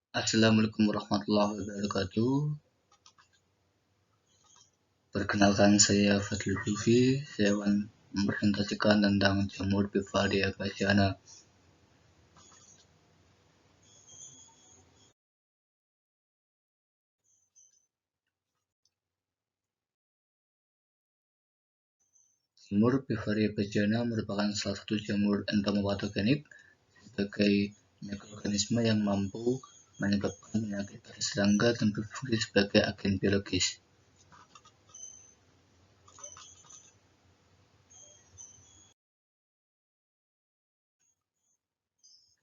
Assalamualaikum warahmatullahi wabarakatuh. Perkenalkan, saya Fadil Lutfi. Saya akan mempresentasikan tentang jamur Befaria bassiana. Jamur Befaria bassiana merupakan salah satu jamur entomopatogenik sebagai mikroorganisme yang mampu menyebabkan penyakit pada serangga dan berfungsi sebagai agen biologis.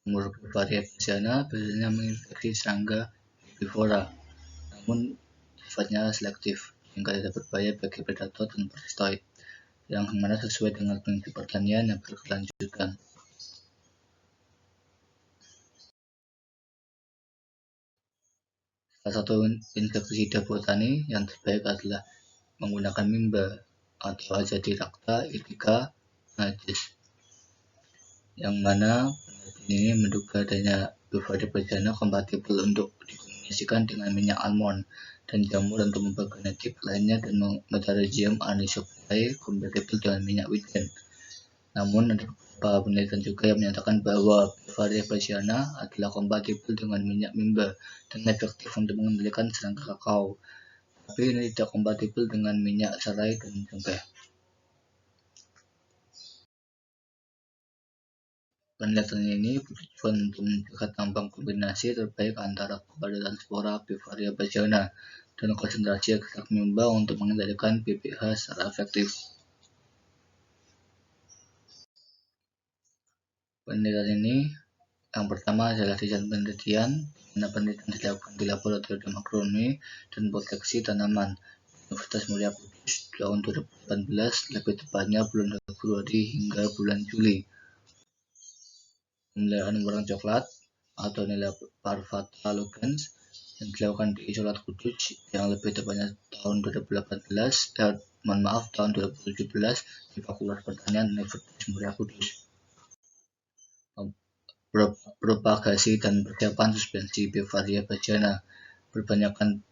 Jamur Befaria bassiana biasanya menginfeksi serangga herbivora, namun sifatnya selektif sehingga tidak berbahaya bagi predator dan parasitoid, yang mana sesuai dengan prinsip pertanian yang berkelanjutan. Salah satu insektisida botani yang terbaik adalah menggunakan mimba atau Azadirachta indica najis, yang mana penelitian ini menduga adanya Befaria bassiana kompatibel untuk dikombinasikan dengan minyak almond dan jamur entomopha genetik lainnya dan Metarhizium anisopliae kompatibel dengan minyak wijen. Namun ada beberapa penelitian juga yang menyatakan bahwa Befaria bassiana adalah kompatibel dengan minyak mimba dan efektif untuk mengendalikan serangga kakao, tapi ini tidak kompatibel dengan minyak serai dan cengkeh. Penelitian ini bertujuan untuk mencegah tambang kombinasi terbaik antara kepadatan spora Befaria bassiana dan konsentrasi ekstrak mimba untuk mengendalikan PPH secara efektif. Penelitian ini yang pertama adalah desain penelitian, di mana penelitian dilakukan di Laboratorium Agronomi dan Proteksi Tanaman Universitas Muria Kudus tahun 2018, lebih tepatnya bulan Februari hingga bulan Juli. Penilaian warna coklat atau nilai Parvata Lugens yang dilakukan di Isolat Kudus yang lebih tepatnya tahun 2018, tahun 2017 di Fakultas Pertanian Universitas Muria Kudus. Propagasi dan persiapan suspensi Befaria bassiana. Perbanyakan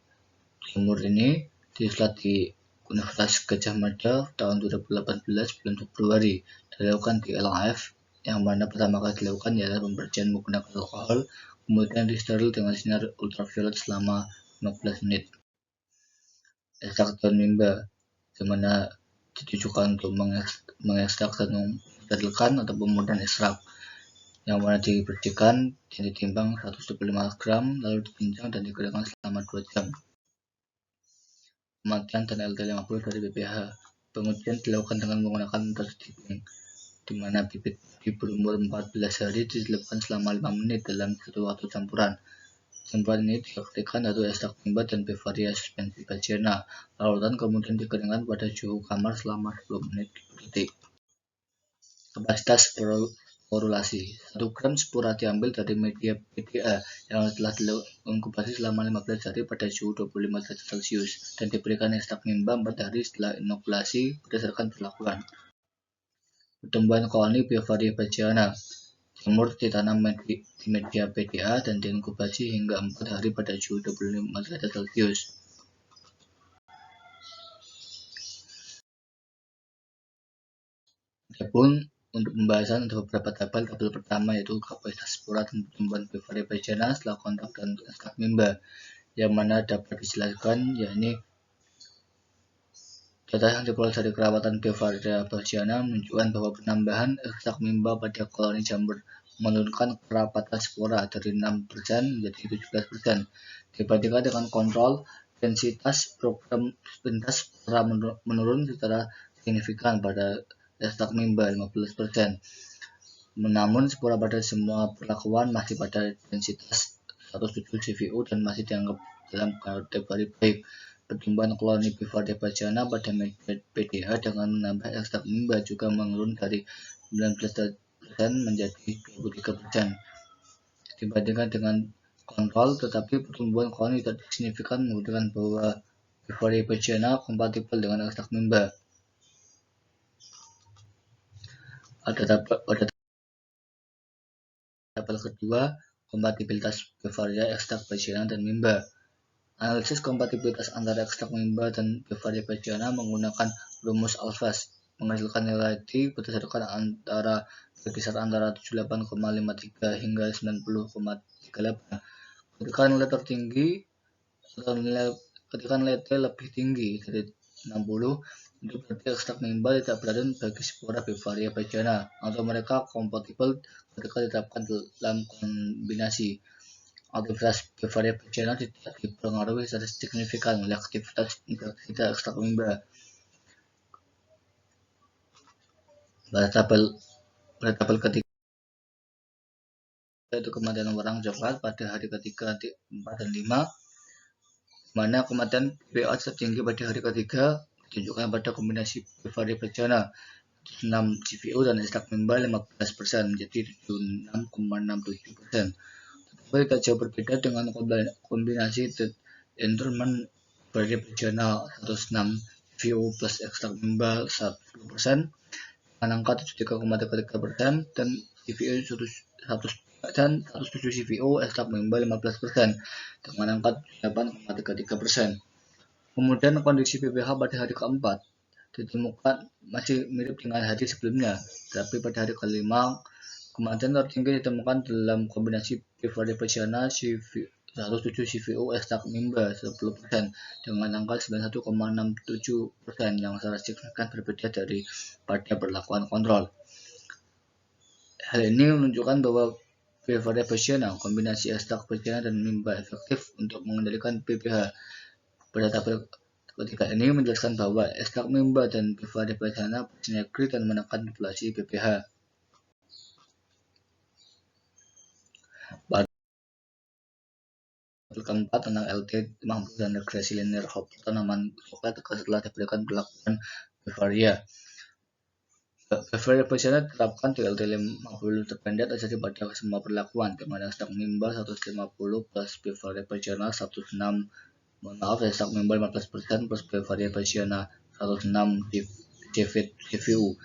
jamur ini diisolat di Universitas Gadjah Mada tahun 2018 bulan Februari, dilakukan di LAF, yang mana pertama kali dilakukan ialah pembersihan menggunakan alkohol, kemudian disteril dengan sinar ultraviolet selama 15 menit. Ekstrak daun mimba, di mana ditujukan untuk mengekstrak dan mensterilkan atau pemurnian ekstrak, yang mana dibersihkan dan ditimbang 125 gram lalu dipinjang dan dikeringkan selama 2 jam. Pemakaian dan LD50 dari BPH. Pengujian dilakukan dengan menggunakan metode dipping, di mana bibit berumur 14 hari dilakukan selama 5 menit dalam satu waktu campuran. Campuran ini diaktifkan atau ekstrak mimba dan Befaria suspensi bassiana. Larutan kemudian dikeringkan pada suhu kamar selama 10 menit detik. Kapasitas sporulasi 1 gram spora diambil dari media PDA yang telah diinkubasi selama 15 hari pada suhu 25 derajat Celcius dan diberikan ekstrak mimba 4 hari setelah inokulasi berdasarkan perlakuan. Pertumbuhan koloni Befaria bassiana. Jamur ditanam di media PDA dan diinkubasi hingga 4 hari pada suhu 25 derajat Celcius. Adapun untuk pembahasan ada beberapa tabel pertama yaitu kapasitas spora dan pertumbuhan Befaria bassiana setelah kontak dan ekstrak mimba, yang mana dapat dijelaskan yakni data yang diperoleh dari perawatan Befaria bassiana menunjukkan bahwa penambahan ekstrak mimba pada koloni jamur menurunkan kerapatan spora dari 6% menjadi 17%. Dibandingkan dengan kontrol, densitas spora menurun secara signifikan pada ekstrak mimba 15%. Namun spora pada semua perlakuan masih pada densitas 107 CVU dan masih dianggap dalam kategori baik. Pertumbuhan koloni Befaria bassiana pada media PDA dengan menambah ekstrak mimba juga menurun dari 19% menjadi 23%. Dibandingkan dengan kontrol, tetapi pertumbuhan koloni tidak signifikan menunjukkan bahwa Befaria bassiana kompatibel dengan ekstrak mimba. Pada tabel kedua, kompatibilitas Bavaria, ekstrak Bagiana, dan Mimba. Analisis kompatibilitas antara ekstrak Mimba dan Bavaria Bagiana menggunakan rumus Alfas menghasilkan nilai T berdasarkan berkisar antara 78,53 hingga 90,38. Ketika nilai tertinggi atau nilai T lebih tinggi dari 60, itu berarti ekstrak Mimba tidak beracun bagi spora Bavaria Bagiana atau mereka kompatibel ketika diterapkan dalam kombinasi. Aktivitas Bavaria Bagiana tidak dipengaruhi secara signifikan oleh aktivitas insektisida ekstrak Mimba. Pada tabel ketiga itu kematian warang coklat pada hari ketiga, 4 dan 5, mana kematian PPH tertinggi pada hari ketiga ditunjukkan pada kombinasi Bavaria Bagiana 6 CVO dan ekstrak Mimba 15% menjadi 76,67%. Tetapi tidak jauh berbeda dengan kombinasi Enderman Bavaria Bagiana 106 CVO plus ekstrak Mimba 10%, dengan angka 73,33% dan CVO 107 CVO, ekstrak Mimba 15% dengan angka 78,33%. Kemudian kondisi PPH pada hari keempat ditemukan masih mirip dengan hari sebelumnya, tapi pada hari kelima kematian tertinggi ditemukan dalam kombinasi Bavaria Bagiana 107 CVO, ekstrak Mimba 10% dengan angka 91,67% yang secara signifikan berbeda dari pada perlakuan kontrol. Hal ini menunjukkan bahwa Bavaria Bagiana, kombinasi ekstrak Bagiana dan Mimba efektif untuk mengendalikan PPH. Pada tabel ketiga ini menjelaskan bahwa ekstrak Mimba dan Bavaria Bagiana bersinergi dan menekan populasi PPH. Pada tabel keempat tentang LT50 dan regresi linear Hopf tanaman coklat setelah diberikan perlakuan Bavaria. Bavaria Bagiana diterapkan di LT50 terpendek terjadi pada semua perlakuan, di mana ekstrak Mimba 150 plus Bavaria Bagiana 106 ekstrak Mimba 15% plus Bavaria Bagiana 106 CVU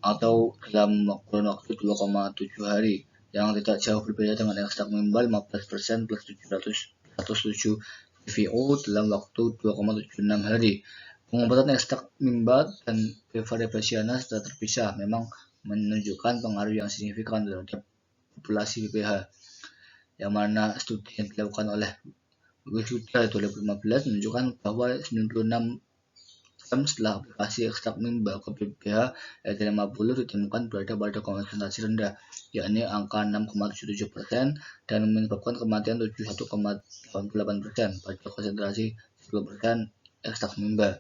atau dalam kurun waktu 2,7 hari, yang tidak jauh berbeda dengan ekstrak Mimba 15% plus 107 CVO dalam waktu 2,76 hari. Pengobatan ekstrak Mimba dan Bavaria Bagiana setelah terpisah memang menunjukkan pengaruh yang signifikan terhadap populasi PPH, yang mana studi yang dilakukan oleh Wisuda 2015 menunjukkan bahwa 96 jam setelah aplikasi ekstrak Mimba ke PPH LT50 ditemukan berada pada konsentrasi rendah, yakni angka 6,77% dan menyebabkan kematian 71,88% pada konsentrasi 10% ekstrak Mimba.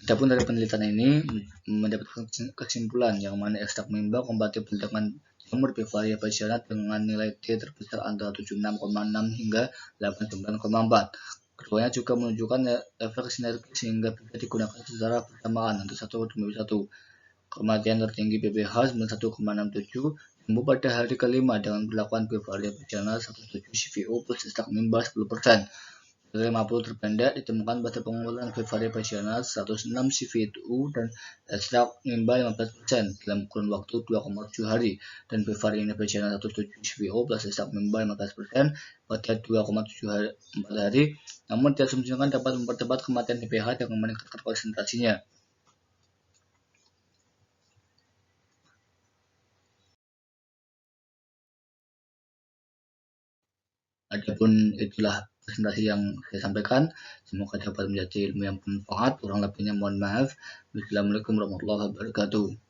Adapun dari penelitian ini mendapatkan kesimpulan yang mana ekstrak Mimba kompatibel dengan jamur Bavaria Bagiana dengan nilai T terbesar antara 76,6 hingga 89,4. Keduanya juga menunjukkan efek sinergi sehingga bisa digunakan secara bersamaan untuk satu demi satu. Kematian tertinggi PPH 91,67 tumbuh pada hari kelima dengan perlakuan Bavaria Bagiana 107 CVO plus ekstrak Mimba 10%. 50 terpendek ditemukan pada pengumpulan Bavaria Bagiana 106 CVU dan ekstrak Mimba 15% dalam kurun waktu 2,7 hari, dan Bavaria Bagiana 107 CVO plus ekstrak Mimba 15% pada 2,74 hari, namun diasumsikan dapat mempercepat kematian PPH dengan meningkatkan konsentrasinya. Adapun itulah presentasi yang saya sampaikan, semoga dapat menjadi ilmu yang bermanfaat. Kurang lebihnya mohon maaf. Wassalamualaikum warahmatullahi wabarakatuh.